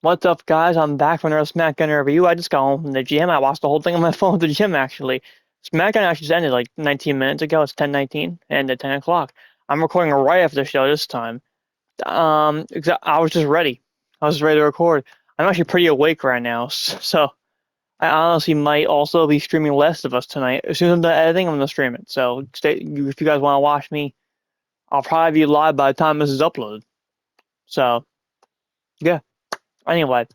What's up, guys? I'm back for another SmackDown review. I just got home from the gym. I watched the whole thing on my phone at the gym, actually. SmackDown actually just ended like 19 minutes ago. It's 10:19 and at 10 o'clock. I'm recording right after the show this time. I was just ready. I was ready to record. I'm actually pretty awake right now, so I honestly might also be streaming Last of Us tonight. As soon as I'm done editing, I'm gonna stream it. So if you guys want to watch me, I'll probably be live by the time this is uploaded. So yeah. Anyway.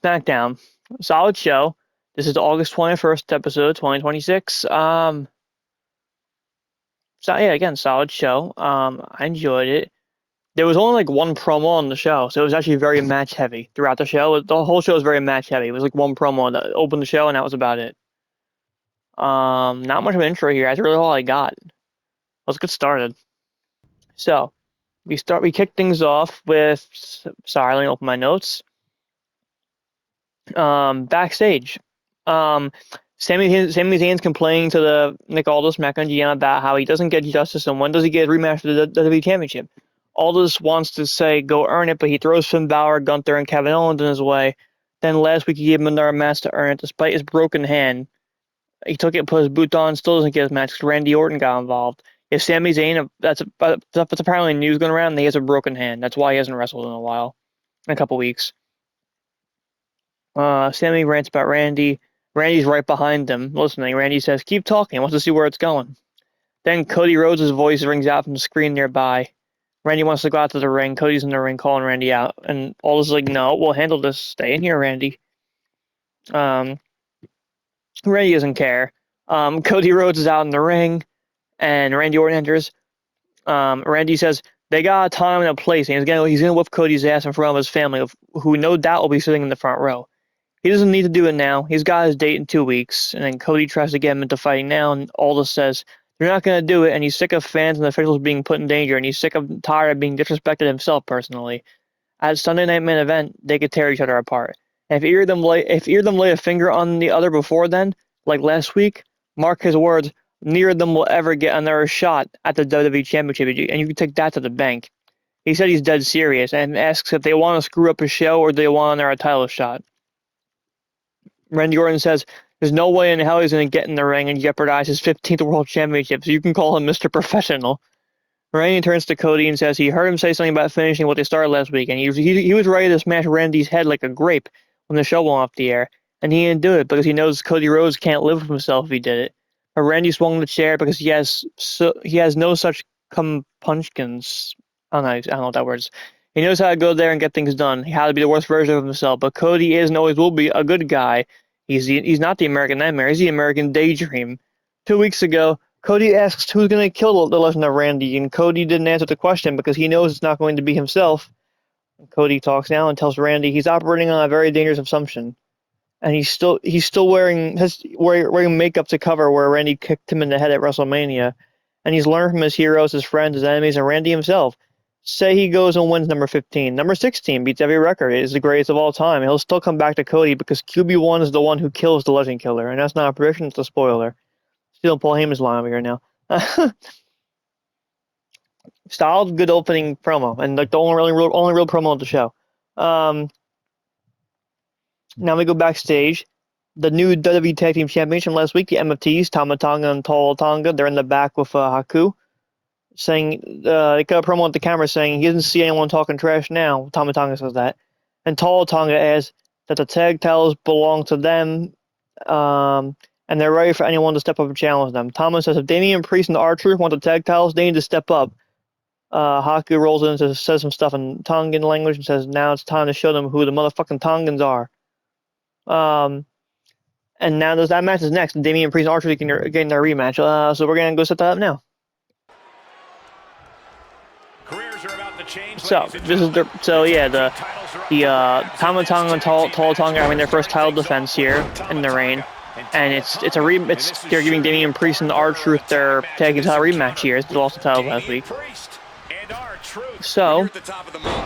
SmackDown, solid show. This is the August 21st episode, 2026. So yeah, again, solid show. I enjoyed it. There was only like one promo on the show, so it was actually very match heavy throughout the show. The whole show was very match heavy. It was like one promo that opened the show, and that was about it. Not much of an intro here. That's really all I got. Let's get started. So we kick things off with. Sorry, let me open my notes. Backstage. Sami Zayn's complaining to the Aldis SmackDown GM about how he doesn't get justice and when does he get a rematch for the WWE Championship. Aldis wants to say go earn it, but he throws Finn Balor, Gunther, and Kevin Owens in his way. Then last week he gave him another match to earn it despite his broken hand. He took it, put his boot on, still doesn't get his match because Randy Orton got involved. If Sami Zayn, that's apparently news going around, he has a broken hand. That's why he hasn't wrestled in a couple weeks. Sami rants about Randy. Randy's right behind him, listening. Randy says, keep talking, wants to see where it's going. Then Cody Rhodes' voice rings out from the screen nearby. Randy wants to go out to the ring. Cody's in the ring calling Randy out. And Aldis is like, no, we'll handle this. Stay in here, Randy. Randy doesn't care. Cody Rhodes is out in the ring, and Randy Orton enters. Randy says, they got a time and a place, and he's gonna whip Cody's ass in front of his family, who no doubt will be sitting in the front row. He doesn't need to do it now. He's got his date in 2 weeks. And then Cody tries to get him into fighting now, and Aldis says, you're not going to do it, and he's sick of fans and officials being put in danger, and he's tired of being disrespected himself personally. At Sunday Night Main Event, they could tear each other apart. And if either of them lay a finger on the other before then, like last week, mark his words, neither of them will ever get another shot at the WWE Championship, and you can take that to the bank. He said he's dead serious, and asks if they want to screw up his show or do they want another title shot. Randy Orton says, there's no way in hell he's going to get in the ring and jeopardize his 15th World Championship, so you can call him Mr. Professional. Randy turns to Cody and says he heard him say something about finishing what they started last week, and he was ready to smash Randy's head like a grape when the show went off the air, and he didn't do it because he knows Cody Rhodes can't live with himself if he did it. But Randy swung the chair because he has no such compunctions. I don't know what that word is. He knows how to go there and get things done. How to be the worst version of himself. But Cody is and always will be a good guy. He's not the American Nightmare. He's the American Daydream. 2 weeks ago, Cody asks who's going to kill the Legend of Randy, and Cody didn't answer the question because he knows it's not going to be himself. And Cody talks now and tells Randy he's operating on a very dangerous assumption, and he's still wearing makeup to cover where Randy kicked him in the head at WrestleMania, and he's learned from his heroes, his friends, his enemies, and Randy himself. Say he goes and wins number 15. Number 16 beats every record. It is the greatest of all time. He'll still come back to Cody because QB1 is the one who kills the Legend Killer. And that's not a prediction, it's a spoiler. Stealing Paul Heyman's line over here now. Solid, good opening promo. And like the only real promo of the show. Now we go backstage. The new WWE Tag Team Championship last week, the MFTs, Tama, Tonga, and Tonga, they're in the back with Haku. Saying, they got a promo at the camera saying he doesn't see anyone talking trash now. Tama Tonga says that. And Tonga adds that the tag titles belong to them, and they're ready for anyone to step up and challenge them. Tama says if Damien Priest and R-Truth want the tag titles, they need to step up. Haku rolls in and says some stuff in Tongan language and says now it's time to show them who the motherfucking Tongans are. And now that match is next, and Damien Priest and R-Truth getting their rematch. So we're going to go set that up now. So this is the Tama Tonga and Talla Tonga having their first title defense here in the reign, and they're giving Damien Priest and R-Truth their tag team title rematch here. They lost the title last week. So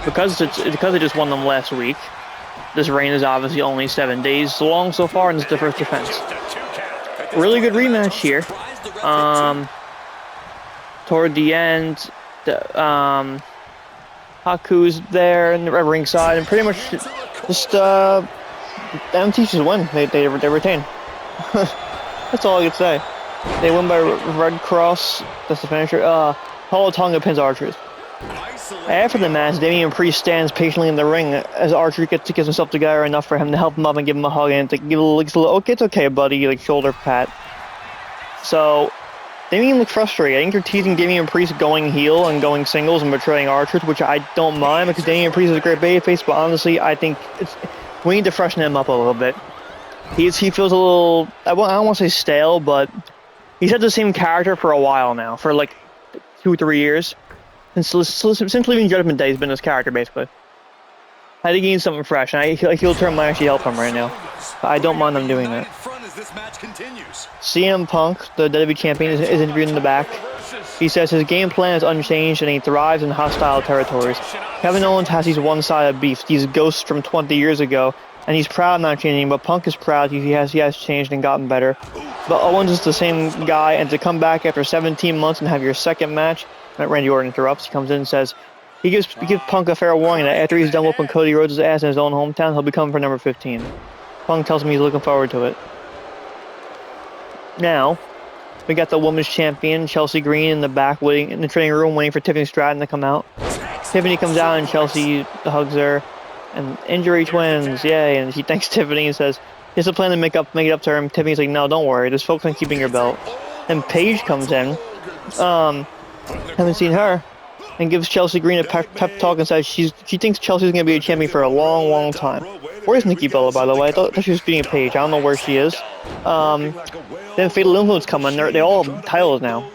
because they just won them last week, this reign is obviously only 7 days long so far, and it's the first defense. Really good rematch here. Toward the end, Haku's there and ringside, and pretty much just the MFTs just win. They retain. That's all I could say. They win by Red Cross. That's the finisher. Tonga pins R-Truth. After the match, Damien Priest stands patiently in the ring as R-Truth gets himself together enough for him to help him up and give him a hug and to give a little, okay, it's okay, buddy, like shoulder pat. So Damien looked frustrated. I think they're teasing Damien Priest going heel and going singles and betraying R-Truth, which I don't mind because Damien Priest is a great babyface, but honestly, I think we need to freshen him up a little bit. He feels a little, I don't want to say stale, but he's had the same character for a while now, for like 2-3 years. Since leaving Judgment Day, he's been this character, basically. I think he needs something fresh, and I feel like heel turn might actually help him right now. But I don't mind them doing that. CM Punk, the WWE champion, is interviewed in the back. He says his game plan is unchanged, and he thrives in hostile territories. Kevin Owens has these one-sided beefs, these ghosts from 20 years ago, and he's proud of not changing, but Punk is proud he has changed and gotten better. But Owens is the same guy, and to come back after 17 months and have your second match, Randy Orton interrupts. He comes in and says he gives Punk a fair warning that after he's done whooping Cody Rhodes' ass in his own hometown, he'll be coming for number 15. Punk tells him he's looking forward to it. Now, we got the women's champion, Chelsea Green, in the back, waiting in the training room, waiting for Tiffany Stratton to come out. Tiffany comes out and Chelsea hugs her, and injury twins, yay! And she thanks Tiffany and says he has a plan to make it up to her. And Tiffany's like, no, don't worry, just focus on keeping your belt. Then Paige comes in. Haven't seen her, and gives Chelsea Green a pep talk and says she thinks Chelsea's going to be a champion for a long, long time. Where's Nikki Bella, by the way? I thought she was beating Paige. I don't know where she is. Then Fatal Influence come in. They all have titles now.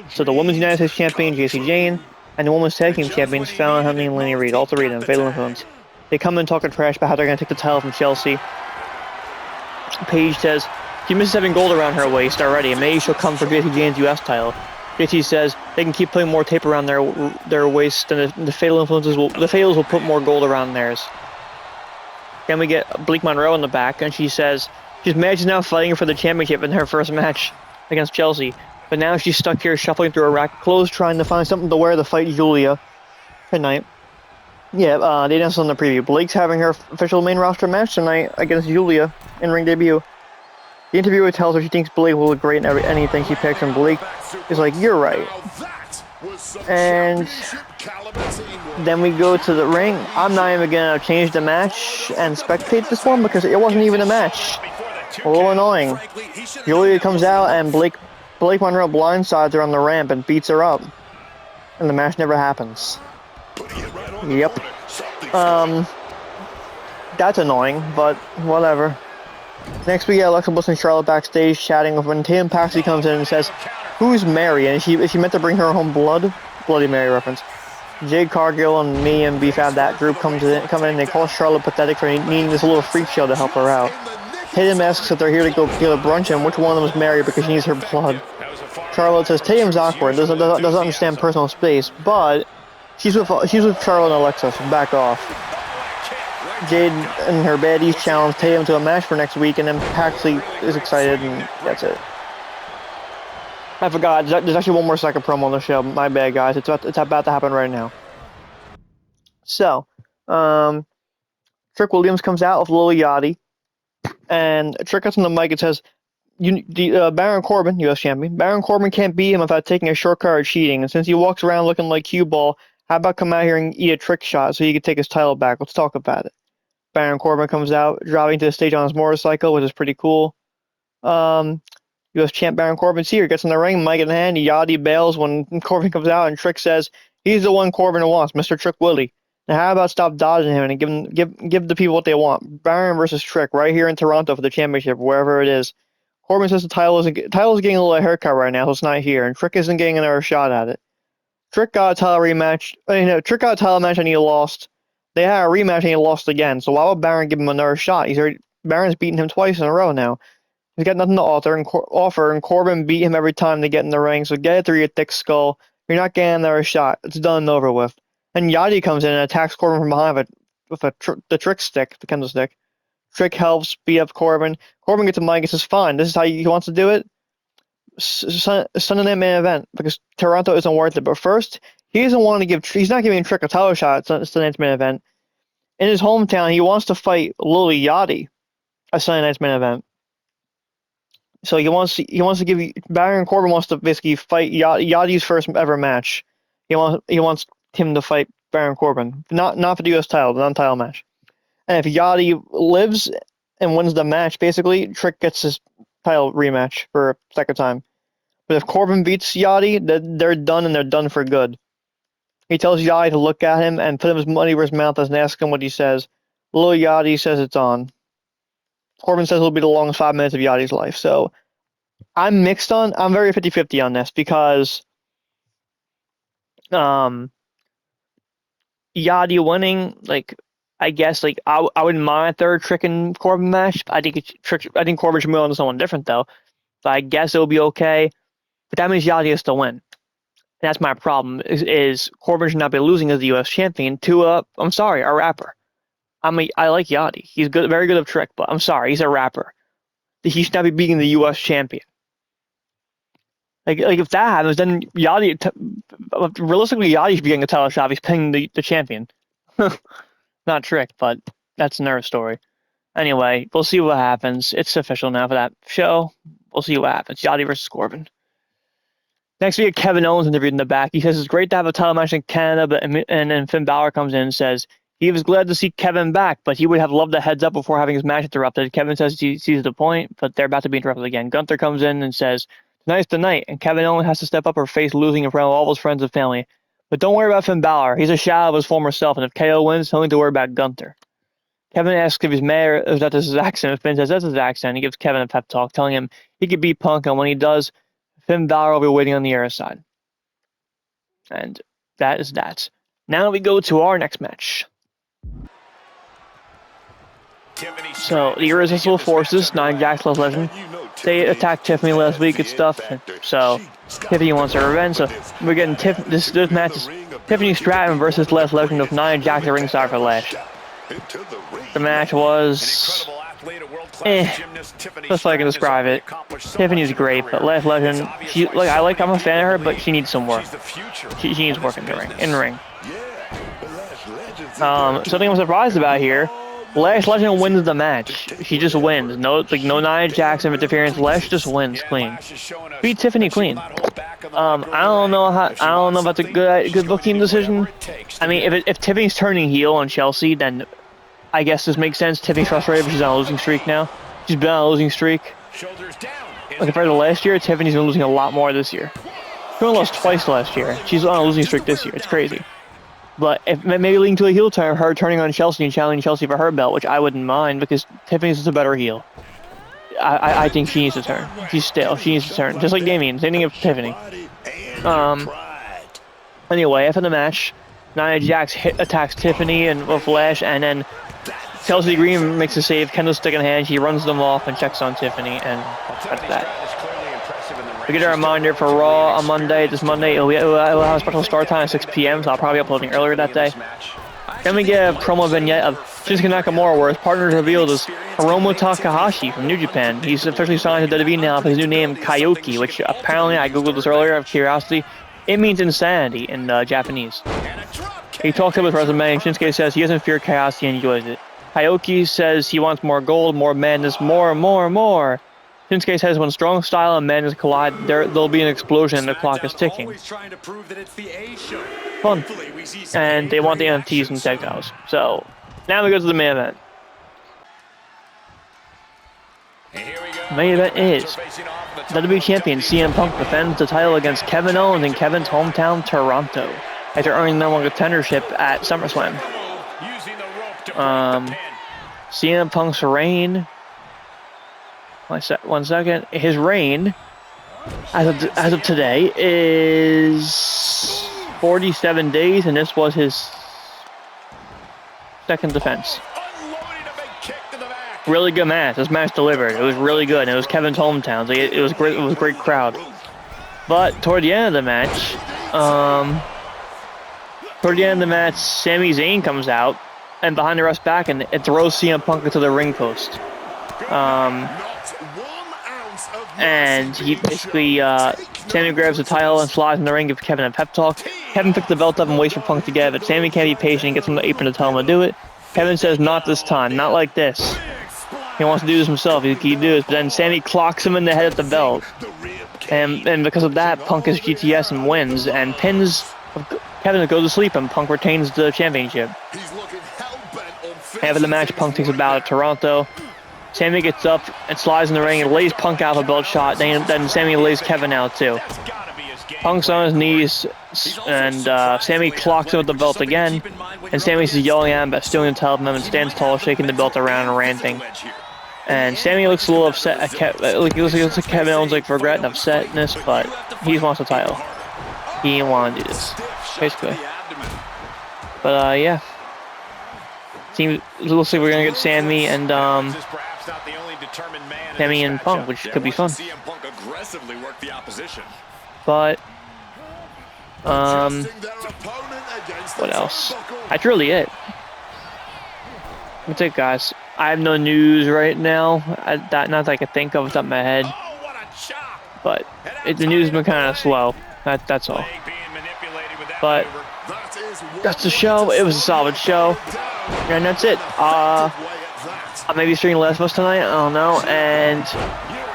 So the Women's United States Champion, JC Jane, and the Women's Tag Team Champions, Fallon Henley and Lenny Reed. All three of them, Fatal Influence. They come in talking trash about how they're going to take the title from Chelsea. Paige says she misses having gold around her waist already, and maybe she'll come for JC Jane's US title. JT says they can keep putting more tape around their waist, and the Fatal Influences the Fatals will put more gold around theirs. Then we get Blake Monroe in the back, and she says she's mad she's now fighting for the championship in her first match against Chelsea, but now she's stuck here shuffling through a rack of clothes trying to find something to wear to fight Giulia tonight. Yeah, they announced on the preview. Blake's having her official main roster match tonight against Giulia in ring debut. The interviewer tells her she thinks Blake will look great in anything she picks, and Blake is like, you're right. And then we go to the ring. I'm not even going to change the match and spectate this one because it wasn't even a match. A little annoying. Giulia comes out and Blake Monroe blindsides her on the ramp and beats her up. And the match never happens. Yep. That's annoying, but whatever. Next we get Alexa Bliss and Charlotte backstage chatting when Tatum Paxley comes in and says, who's Mary? And is she meant to bring her home blood? Bloody Mary reference. Jade Cargill and me and Beef have that group come in and they call Charlotte pathetic for needing this little freak show to help her out. Tatum asks if they're here to go get a brunch and which one of them is Mary because she needs her blood. Charlotte says Tatum's awkward, doesn't understand personal space, but she's with Charlotte and Alexa, so back off. Jade and her baddies challenge Tatum to a match for next week, and then Paxley is excited, and that's it. I forgot, there's actually one more second promo on the show. My bad, guys. It's about to happen right now. So, Trick Williams comes out with Lil Yachty, and Trick gets on the mic and says, Baron Corbin, U.S. champion, Baron Corbin can't beat him without taking a shortcut or cheating, and since he walks around looking like cue ball, how about come out here and eat a trick shot so he can take his title back? Let's talk about it. Baron Corbin comes out, driving to the stage on his motorcycle, which is pretty cool. U.S. champ Baron Corbin's here, gets in the ring, mic in hand, Yachty bails when Corbin comes out, and Trick says, he's the one Corbin wants, Mr. Trick Willie. Now how about stop dodging him and give the people what they want? Baron versus Trick, right here in Toronto for the championship, wherever it is. Corbin says the title's getting a little haircut right now, so it's not here, and Trick isn't getting another shot at it. Trick got a title rematch. Trick got a title match and he lost. They had a rematch and he lost again. So why would Baron give him another shot? Baron's beaten him twice in a row now. He's got nothing to offer, and Corbin beat him every time they get in the ring. So get it through your thick skull. You're not getting another shot. It's done and over with. And Yachty comes in and attacks Corbin from behind with the Trick stick, the kendo stick. Trick helps beat up Corbin. Corbin gets a mic and says, fine, this is how he wants to do it. Sunday Night Main Event, because Toronto isn't worth it. But first, he doesn't want to give. He's not giving Trick a title shot. It's tonight's main event. In his hometown, he wants to fight Lil Yachty at Sunday night's main event. So he wants to give Baron Corbin wants to basically fight Yachty's first ever match. He wants him to fight Baron Corbin, not for the U.S. title, the non-title match. And if Yachty lives and wins the match, basically Trick gets his title rematch for a second time. But if Corbin beats Yachty, they're done, and they're done for good. He tells Yachty to look at him and put his money where his mouth is and ask him what he says. Lil Yachty says it's on. Corbin says it'll be the longest 5 minutes of Yachty's life. So I'm very 50-50 on this because Yachty winning, like, I guess, like, I wouldn't mind a third Trick and Corbin match. I think Corbin should move on to someone different though. So I guess it'll be okay. But that means Yachty has to win. And that's my problem is Corbin should not be losing as the US champion to a rapper. I like Yachty. He's good, very good at Trick, but I'm sorry, he's a rapper. He should not be beating the US champion. Like if that happens, then realistically, Yachty should be getting a title shot. He's pinning the champion. Not Trick, but that's another story. Anyway, we'll see what happens. It's official now for that show. We'll see what happens. Yachty versus Corbin. Next, we get Kevin Owens interviewed in the back. He says it's great to have a title match in Canada, and then Finn Balor comes in and says he was glad to see Kevin back, but he would have loved a heads up before having his match interrupted. Kevin says he sees the point, but they're about to be interrupted again. Gunther comes in and says, tonight's the night, and Kevin Owens has to step up or face losing in front of all his friends and family. But don't worry about Finn Balor. He's a shadow of his former self, and if KO wins, he'll need to worry about Gunther. Kevin asks if he's mad or if that's his accent. If Finn says that's his accent, he gives Kevin a pep talk, telling him he could beat Punk, and when he does, Finn Balor will be waiting on the air side. And that is that. Now we go to our next match. So, the Irresistible Forces, Nia Jax, Les Legend, they attacked Tiffany last week and stuff, so Tiffany wants her revenge, so we're getting this match is Tiffany Stratton versus Les Legend with Nia Jax at ringside for Lash. The match was just so I can describe it. Tiffany's great, but Les Legend, I'm a fan of her, but she needs some work. She needs work in the ring. Something I'm surprised about here. Lash Legend wins the match. She just wins. No Nia Jax interference. Lash just wins clean. Beat Tiffany clean. I don't know if that's a good booking decision. I mean, if Tiffany's turning heel on Chelsea, then I guess this makes sense. Tiffany's frustrated, but she's on a losing streak now. She's been on a losing streak. Compared to last year, Tiffany's been losing a lot more this year. She only lost twice last year. She's on a losing streak this year. It's crazy. But if maybe leading to a heel turn, her turning on Chelsea and challenging Chelsea for her belt, which I wouldn't mind because Tiffany's is a better heel. I think she needs to turn. She needs to turn. Just like Damien. Same thing with Tiffany. Anyway, after the match, Nia Jax attacks Tiffany and with Lash, and then Chelsea Green makes a save, Kendall's stick in hand, she runs them off and checks on Tiffany, and that's that. We get a reminder for Raw on Monday. This Monday, it'll have a special start time at 6 p.m., so I'll probably be uploading earlier that day. Then we get a promo vignette of Shinsuke Nakamura, where his partner is revealed as Hiromu Takahashi from New Japan. He's officially signed to WWE now with his new name, Kaioki, which apparently, I googled this earlier out of curiosity, it means insanity in Japanese. He talks about his resume, and Shinsuke says he doesn't fear chaos, he enjoys it. Kaioki says he wants more gold, more madness, more. Shinsuke says when strong style and madness collide, there'll be an explosion and the clock is ticking. Fun. And they want the MFTs and tactiles. So, now we go to the main event. The main event is WWE Champion CM Punk defends the title against Kevin Owens in Kevin's hometown, Toronto, after earning the number one contendership at SummerSlam. CM Punk's reign. One second. His reign, as of today, is 47 days, and this was his second defense. Really good match. This match delivered. It was really good. It was Kevin's hometown. So it was great. It was a great crowd. But toward the end of the match, Sami Zayn comes out and behind the rest back, and it throws CM Punk into the ring post. And he basically Sami grabs the title and slides in the ring, gives Kevin a pep talk. Kevin picks the belt up and waits for Punk to get it, but Sami can't be patient and gets him the apron to tell him to do it. Kevin says, not this time, not like this. He wants to do this himself, he can do this, but then Sami clocks him in the head at the belt. And because of that, Punk is GTS and wins, and pins Kevin to go to sleep, and Punk retains the championship. After the match, Punk takes a bow to Toronto. Sami gets up and slides in the ring and lays Punk out of a belt shot. Then Sami lays Kevin out too. Punk's on his knees, and Sami clocks him with the belt again. And Sami's yelling at him, but stealing the title from him, and stands tall, shaking the belt around and ranting. And Sami looks a little upset. He looks like Kevin Owens like regret and upsetness, but he wants the title. He didn't want to do this, basically. But yeah, it looks like we're gonna get Sami and Sami and Punk, which could be fun. But what else? That's really it. That's it, guys. I have no news right now. Not that I could think of off the top of my head. But the news has been kind of slow. That's all. But that's the show. It was a solid show. And that's it. I may be streaming Last of Us tonight. I don't know. And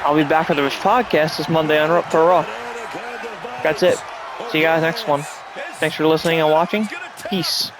I'll be back for the podcast this Monday on for Raw. That's it. See you guys next one. Thanks for listening and watching. Peace.